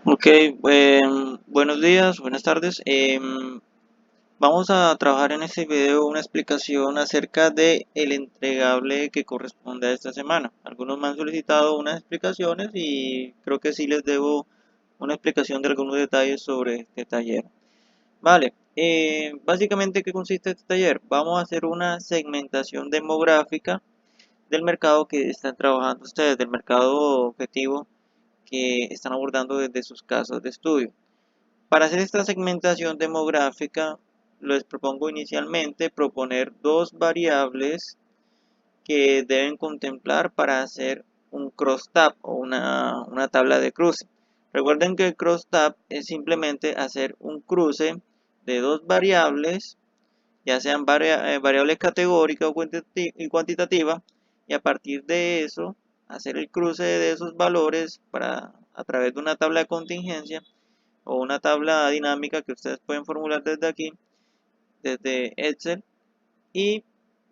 Ok, buenos días, buenas tardes. Vamos a trabajar en este video una explicación acerca de el entregable que corresponde a esta semana. Algunos me han solicitado unas explicaciones y creo que sí les debo una explicación de algunos detalles sobre este taller. Vale, básicamente ¿qué consiste este taller? Vamos a hacer una segmentación demográfica del mercado que están trabajando ustedes, del mercado objetivo que están abordando desde sus casas de estudio. Para hacer esta segmentación demográfica, les propongo inicialmente proponer dos variables que deben contemplar para hacer un crosstab o una tabla de cruce. Recuerden que el crosstab es simplemente hacer un cruce de dos variables, ya sean variables categóricas o cuantitativas, y a partir de eso hacer el cruce de esos valores a través de una tabla de contingencia o una tabla dinámica que ustedes pueden formular desde aquí, desde Excel, y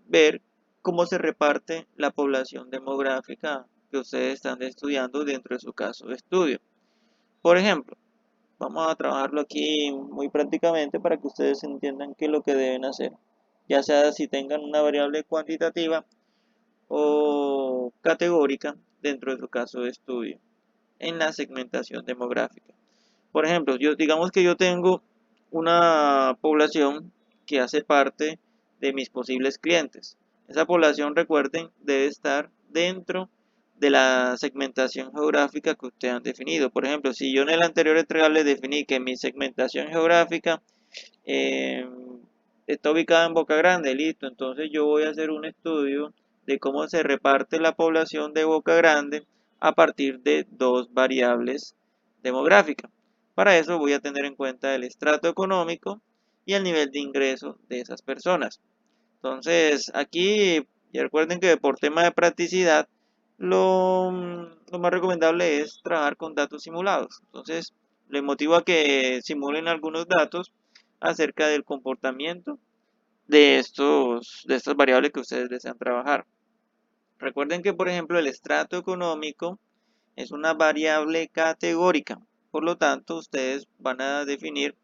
ver cómo se reparte la población demográfica que ustedes están estudiando dentro de su caso de estudio. Por ejemplo, vamos a trabajarlo aquí muy prácticamente para que ustedes entiendan qué es lo que deben hacer, ya sea si tengan una variable cuantitativa o categórica dentro de su caso de estudio en la segmentación demográfica. Por ejemplo, digamos que yo tengo una población que hace parte de mis posibles clientes. Esa población, recuerden, debe estar dentro de la segmentación geográfica que ustedes han definido. Por ejemplo, si yo en el anterior entregable definí que mi segmentación geográfica eh, está ubicada en Boca Grande, listo, entonces yo voy a hacer un estudio de cómo se reparte la población de Boca Grande a partir de dos variables demográficas. Para eso voy a tener en cuenta el estrato económico y el nivel de ingreso de esas personas. Entonces, aquí, ya recuerden que por tema de practicidad, lo más recomendable es trabajar con datos simulados. Entonces, les motivo a que simulen algunos datos acerca del comportamiento de estas variables que ustedes desean trabajar. Recuerden que, por ejemplo, el estrato económico es una variable categórica. Por lo tanto, ustedes van a definir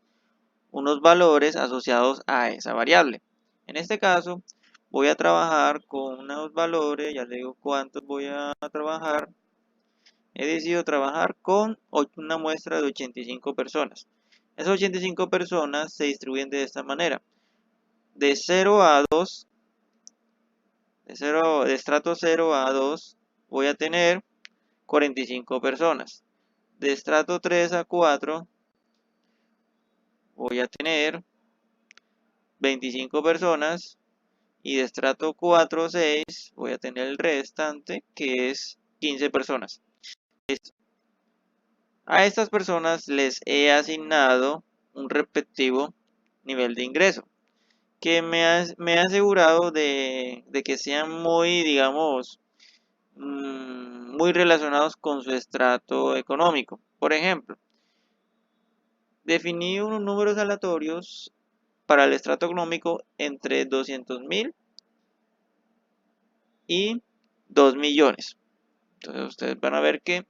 unos valores asociados a esa variable. En este caso, voy a trabajar con unos valores, ya les digo cuántos voy a trabajar. He decidido trabajar con una muestra de 85 personas. Esas 85 personas se distribuyen de esta manera. De 0 a 2, de estrato 0 a 2, voy a tener 45 personas. De estrato 3 a 4, voy a tener 25 personas. Y de estrato 4 a 6 voy a tener el restante, que es 15 personas. Listo. A estas personas les he asignado un respectivo nivel de ingreso, que me ha asegurado de que sean muy, digamos, muy relacionados con su estrato económico. Por ejemplo, definí unos números aleatorios para el estrato económico entre 200.000 y 2 millones. Entonces ustedes van a ver que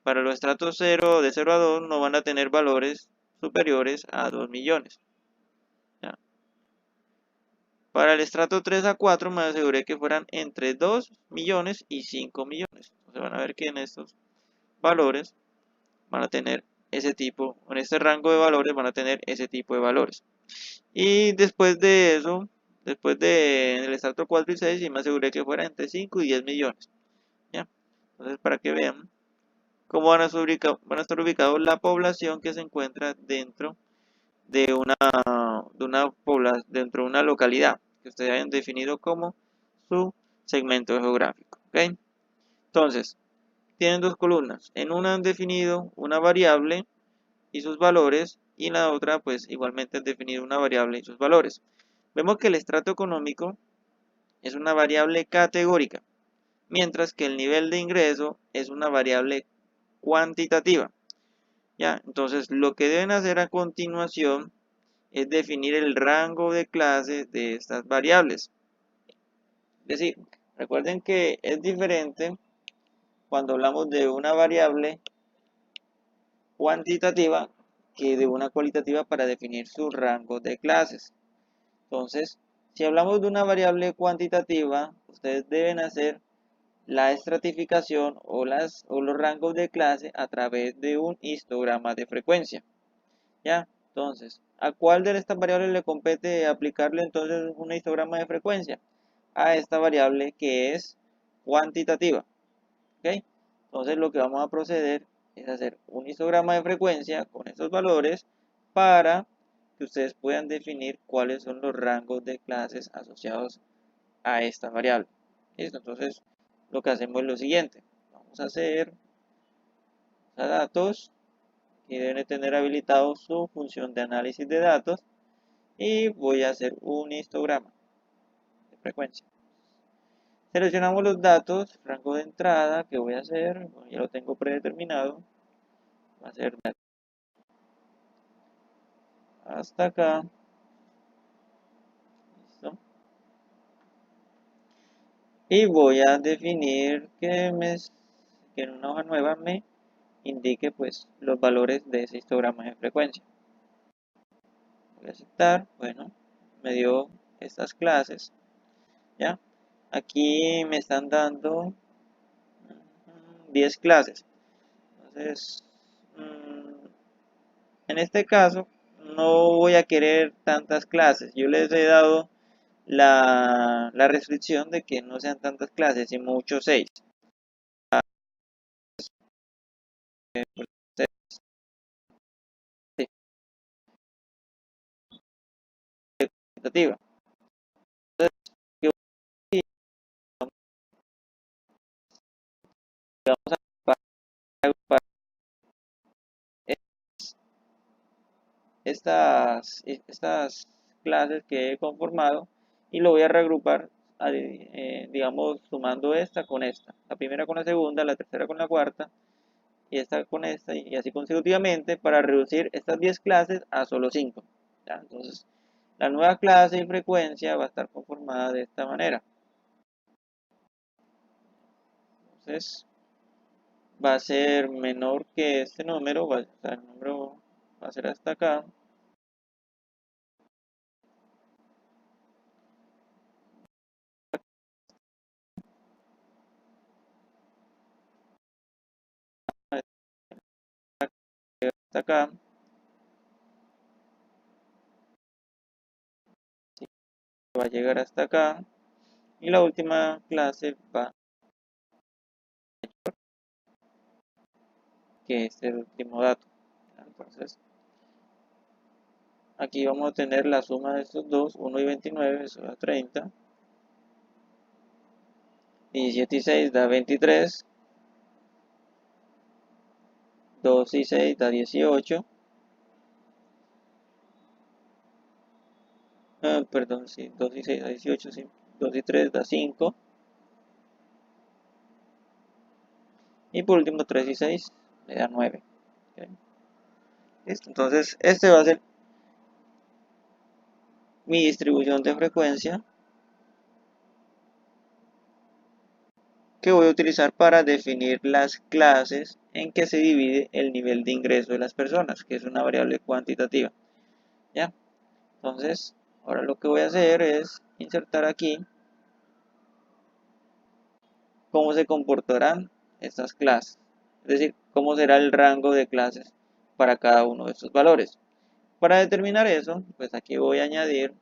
para los estratos 0, de 0 a 2 no van a tener valores superiores a 2 millones. ¿Ya? Para el estrato 3 a 4 me aseguré que fueran entre 2 millones y 5 millones. Entonces van a ver que en estos valores van a tener ese tipo, en este rango de valores van a tener ese tipo de valores. Y después de eso, después del estrato 4 y 6, sí me aseguré que fuera entre 5 y 10 millones. ¿Ya? Entonces para que vean cómo van a estar ubicados la población que se encuentra dentro dentro de una localidad que ustedes hayan definido como su segmento geográfico. ¿Ok? Entonces, tienen dos columnas. En una han definido una variable y sus valores, y en la otra, pues igualmente han definido una variable y sus valores. Vemos que el estrato económico es una variable categórica, mientras que el nivel de ingreso es una variable cuantitativa. ¿Ya? Entonces, lo que deben hacer a continuación es definir el rango de clases de estas variables. Es decir, recuerden que es diferente cuando hablamos de una variable cuantitativa que de una cualitativa para definir sus rangos de clases. Entonces, si hablamos de una variable cuantitativa, ustedes deben hacer la estratificación o los rangos de clase a través de un histograma de frecuencia. ¿Ya? Entonces, ¿a cuál de estas variables le compete aplicarle entonces un histograma de frecuencia? A esta variable que es cuantitativa. ¿Ok? Entonces lo que vamos a proceder es hacer un histograma de frecuencia con estos valores para que ustedes puedan definir cuáles son los rangos de clases asociados a esta variable. ¿Listo? Entonces lo que hacemos es lo siguiente. Vamos a hacer a datos que deben tener habilitado su función de análisis de datos y voy a hacer un histograma de frecuencia. Seleccionamos los datos, rango de entrada que voy a hacer, bueno, ya lo tengo predeterminado, va a ser hasta acá, ¿listo? Y voy a definir que en una hoja nueva me indique pues los valores de ese histograma de frecuencia. Voy a aceptar, bueno, me dio estas clases, ¿ya? Aquí me están dando 10 clases. Entonces, en este caso, no voy a querer tantas clases. Yo les he dado la restricción de que no sean tantas clases y mucho 6. Entonces, vamos a agrupar estas clases que he conformado y lo voy a reagrupar, digamos, sumando esta con esta. La primera con la segunda, la tercera con la cuarta y esta con esta y así consecutivamente para reducir estas 10 clases a solo 5. ¿Ya? Entonces, la nueva clase y frecuencia va a estar conformada de esta manera. Entonces, va a ser menor que este número, o sea, el número va a ser hasta acá. Hasta acá, va a llegar hasta acá y la última clase va que es el último dato. Entonces, aquí vamos a tener la suma de estos dos, 1 y 29, eso da 30. 17 y 6 da 23. 2 y 6 da 18. Perdón, sí, 2 y 6 da 18, sí. 2 y 3 da 5. Y por último 3 y 6 me da 9. ¿Okay? ¿Listo? Entonces, este va a ser mi distribución de frecuencia que voy a utilizar para definir las clases en que se divide el nivel de ingreso de las personas, que es una variable cuantitativa. ¿Ya? Entonces, ahora lo que voy a hacer es insertar aquí cómo se comportarán estas clases. Es decir, cómo será el rango de clases para cada uno de estos valores. Para determinar eso, pues aquí voy a añadir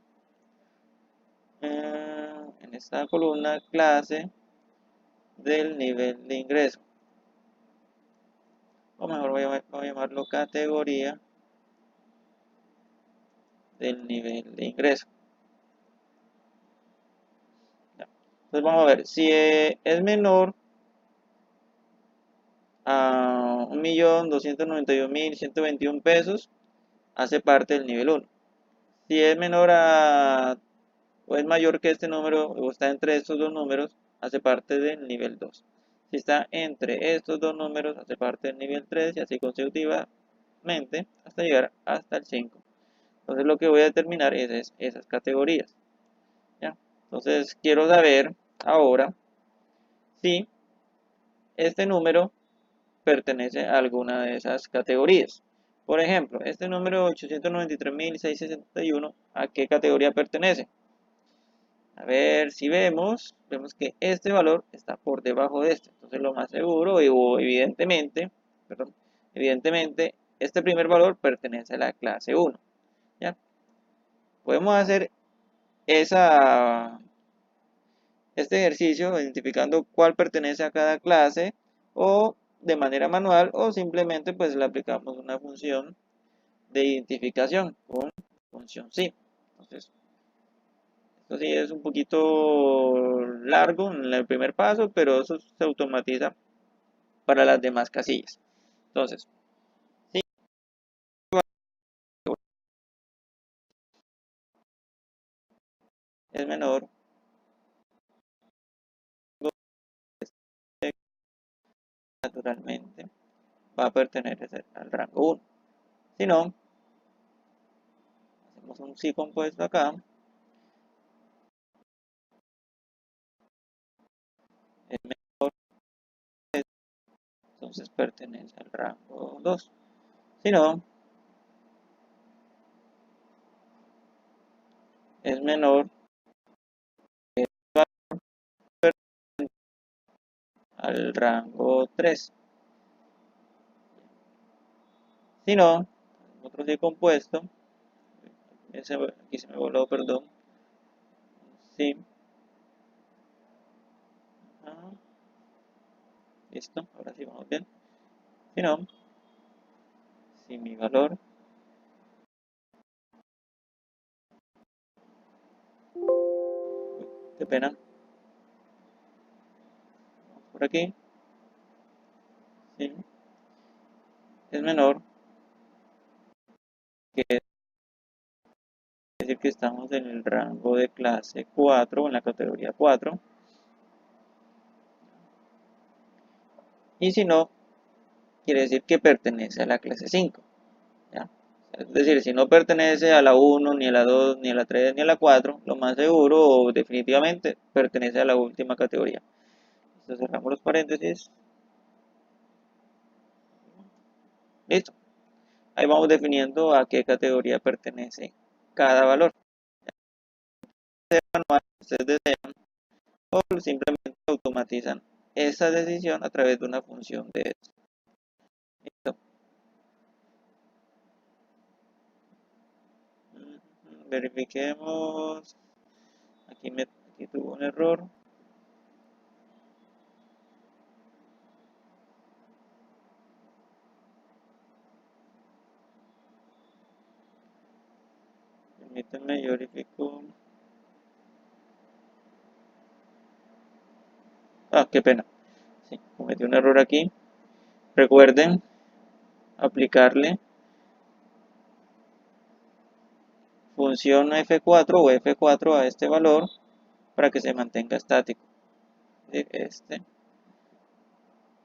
en esta columna clase del nivel de ingreso. O mejor voy a llamarlo categoría del nivel de ingreso. Entonces vamos a ver, si es menor a 1.291.121 pesos, hace parte del nivel 1. Si es menor a o es mayor que este número o está entre estos dos números, hace parte del nivel 2. Si está entre estos dos números, hace parte del nivel 3 y así consecutivamente hasta llegar hasta el 5. Entonces lo que voy a determinar es esas categorías. ¿Ya? Entonces quiero saber ahora si este número pertenece a alguna de esas categorías. Por ejemplo, este número 893.661, ¿a qué categoría pertenece? A ver si vemos que este valor está por debajo de este. Entonces lo más seguro, o evidentemente, este primer valor pertenece a la clase 1. ¿Ya? Podemos hacer este ejercicio identificando cuál pertenece a cada clase o de manera manual o simplemente pues le aplicamos una función de identificación con función sí. Entonces, esto sí es un poquito largo en el primer paso, pero eso se automatiza para las demás casillas. Entonces, sí es menor, naturalmente va a pertenecer al rango 1. Si no, hacemos un sí compuesto acá, es menor, entonces pertenece al rango 2. Si no, es menor al rango 3. Si no, otro sí compuesto, aquí se me voló, perdón, sí, ah, listo, ahora sí vamos bien. Si no, si mi valor, qué pena, por aquí, sí, es menor, que es decir que estamos en el rango de clase 4 o en la categoría 4. Y si no, quiere decir que pertenece a la clase 5. ¿Ya? Es decir, si no pertenece a la 1, ni a la 2, ni a la 3, ni a la 4, lo más seguro o definitivamente pertenece a la última categoría. Entonces cerramos los paréntesis. Listo. Ahí vamos definiendo a qué categoría pertenece cada valor. Ustedes desean o simplemente automatizan esa decisión a través de una función de esto. Listo. Verifiquemos. Aquí tuvo un error. Permítanme, yo verifico. Ah, qué pena. Sí, cometí un error aquí. Recuerden aplicarle función F4 o F4 a este valor para que se mantenga estático.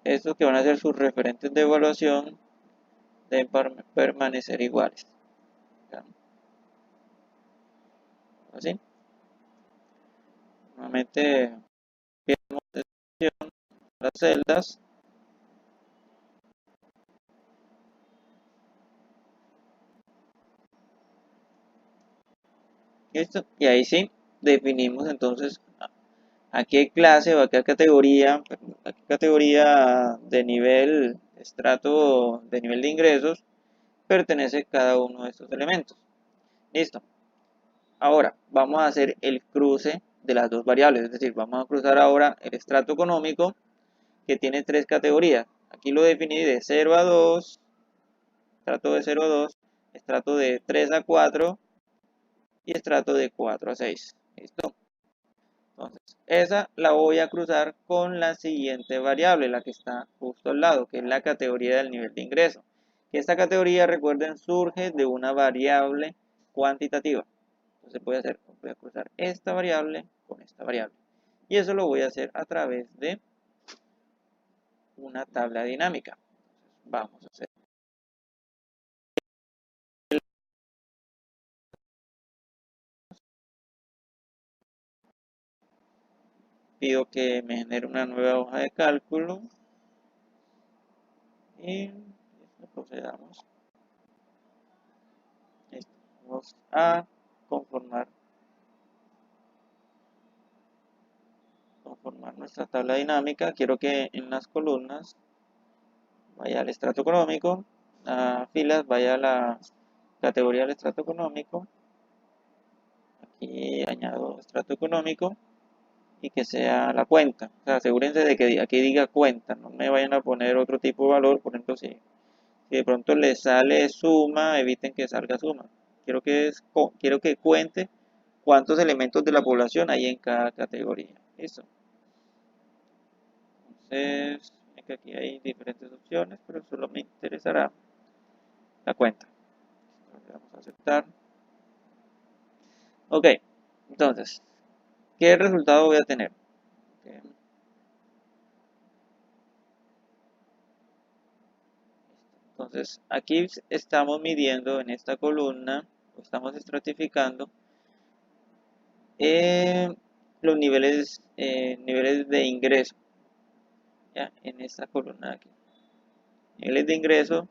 Estos que van a ser sus referentes de evaluación deben permanecer iguales. ¿Ya? Así. Nuevamente, las celdas. ¿Listo? Y ahí sí, definimos entonces a qué clase o a qué categoría de nivel, estrato de nivel de ingresos pertenece cada uno de estos elementos. Listo. Ahora vamos a hacer el cruce de las dos variables, es decir, vamos a cruzar ahora el estrato económico que tiene tres categorías. Aquí lo definí de 0 a 2, estrato de 0 a 2, estrato de 3 a 4 y estrato de 4 a 6. ¿Listo? Entonces, esa la voy a cruzar con la siguiente variable, la que está justo al lado, que es la categoría del nivel de ingreso. Esta categoría, recuerden, surge de una variable cuantitativa. Entonces voy a cruzar esta variable con esta variable. Y eso lo voy a hacer a través de una tabla dinámica. Vamos a hacer. Pido que me genere una nueva hoja de cálculo. y procedamos. Listo. Vamos a conformar nuestra tabla dinámica. Quiero que en las columnas vaya el estrato económico, a filas vaya la categoría del estrato económico, aquí añado estrato económico y que sea la cuenta. O sea, asegúrense de que aquí diga cuenta, no me vayan a poner otro tipo de valor. Por ejemplo, si de pronto les sale suma, eviten que salga suma. Quiero que cuente cuántos elementos de la población hay en cada categoría. Listo. Entonces, que aquí hay diferentes opciones, pero solo me interesará la cuenta. Vamos a aceptar. Ok, entonces, ¿qué resultado voy a tener? Okay. Entonces, aquí estamos midiendo en esta columna, estamos estratificando los niveles de ingreso, ¿ya? En esta columna aquí. Niveles de ingreso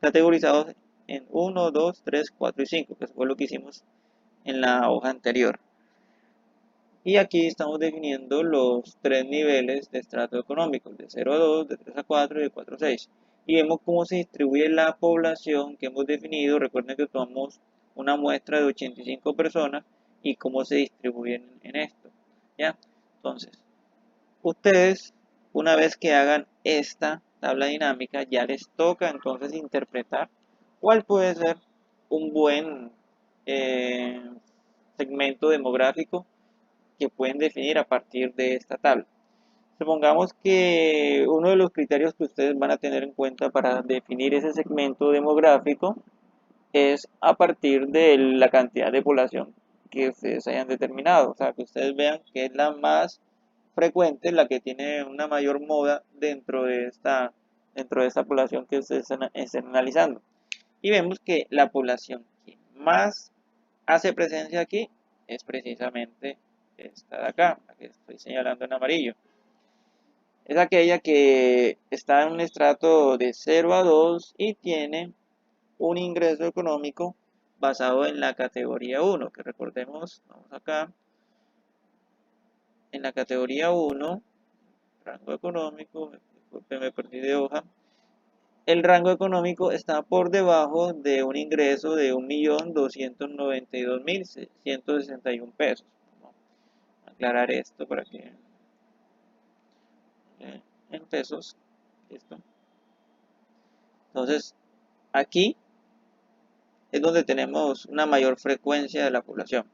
categorizados en 1, 2, 3, 4 y 5, que fue lo que hicimos en la hoja anterior. Y aquí estamos definiendo los tres niveles de estrato económico, de 0 a 2, de 3 a 4 y de 4 a 6. Y vemos cómo se distribuye la población que hemos definido. Recuerden que tomamos una muestra de 85 personas y cómo se distribuyen en esto. ¿Ya? Entonces, ustedes, una vez que hagan esta tabla dinámica, ya les toca entonces interpretar cuál puede ser un buen segmento demográfico que pueden definir a partir de esta tabla. Supongamos que uno de los criterios que ustedes van a tener en cuenta para definir ese segmento demográfico es a partir de la cantidad de población que ustedes hayan determinado. O sea, que ustedes vean que es la más frecuente, la que tiene una mayor moda dentro de esta población que ustedes están analizando. Y vemos que la población que más hace presencia aquí es precisamente esta de acá, la que estoy señalando en amarillo. Es aquella que está en un estrato de 0 a 2 y tiene un ingreso económico basado en la categoría 1, que recordemos, vamos acá, en la categoría 1, rango económico, me perdí de hoja, el rango económico está por debajo de un ingreso de 1.292.161 pesos. Vamos a aclarar esto para que en pesos, listo. Entonces, aquí es donde tenemos una mayor frecuencia de la población.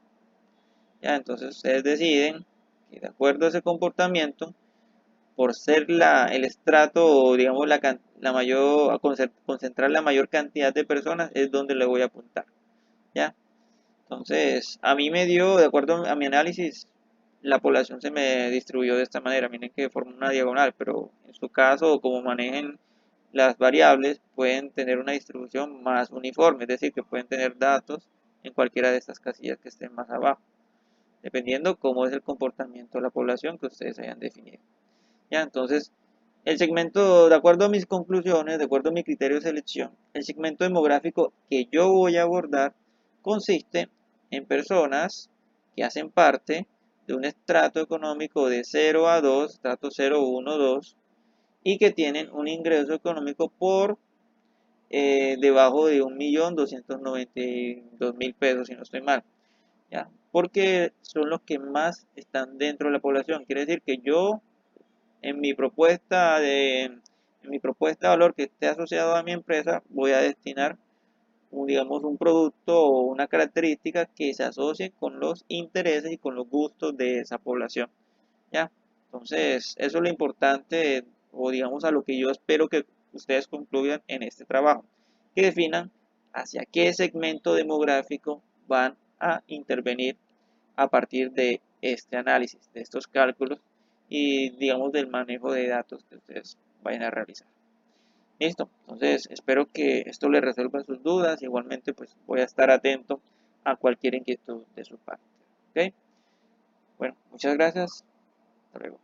Ya, entonces ustedes deciden que de acuerdo a ese comportamiento, por ser el estrato o digamos la mayor, a concentrar la mayor cantidad de personas, es donde le voy a apuntar. ¿Ya? Entonces, a mí me dio, de acuerdo a mi análisis, la población se me distribuyó de esta manera. Miren que forma una diagonal, pero en su caso, como manejen las variables, pueden tener una distribución más uniforme, es decir, que pueden tener datos en cualquiera de estas casillas que estén más abajo, dependiendo cómo es el comportamiento de la población que ustedes hayan definido. Ya, entonces, el segmento, de acuerdo a mis conclusiones, de acuerdo a mi criterio de selección, el segmento demográfico que yo voy a abordar consiste en personas que hacen parte de un estrato económico de 0 a 2, estrato 0, 1, 2, y que tienen un ingreso económico por debajo de 1.292.000 pesos, si no estoy mal. ¿Ya? Porque son los que más están dentro de la población. Quiere decir que yo en mi propuesta de valor que esté asociado a mi empresa, voy a destinar digamos un producto o una característica que se asocie con los intereses y con los gustos de esa población. ¿Ya? Entonces, eso es lo importante o digamos a lo que yo espero que ustedes concluyan en este trabajo, que definan hacia qué segmento demográfico van a intervenir a partir de este análisis, de estos cálculos y digamos del manejo de datos que ustedes vayan a realizar. Listo, entonces espero que esto les resuelva sus dudas. Igualmente pues voy a estar atento a cualquier inquietud de su parte. ¿Ok? Bueno, muchas gracias. Hasta luego.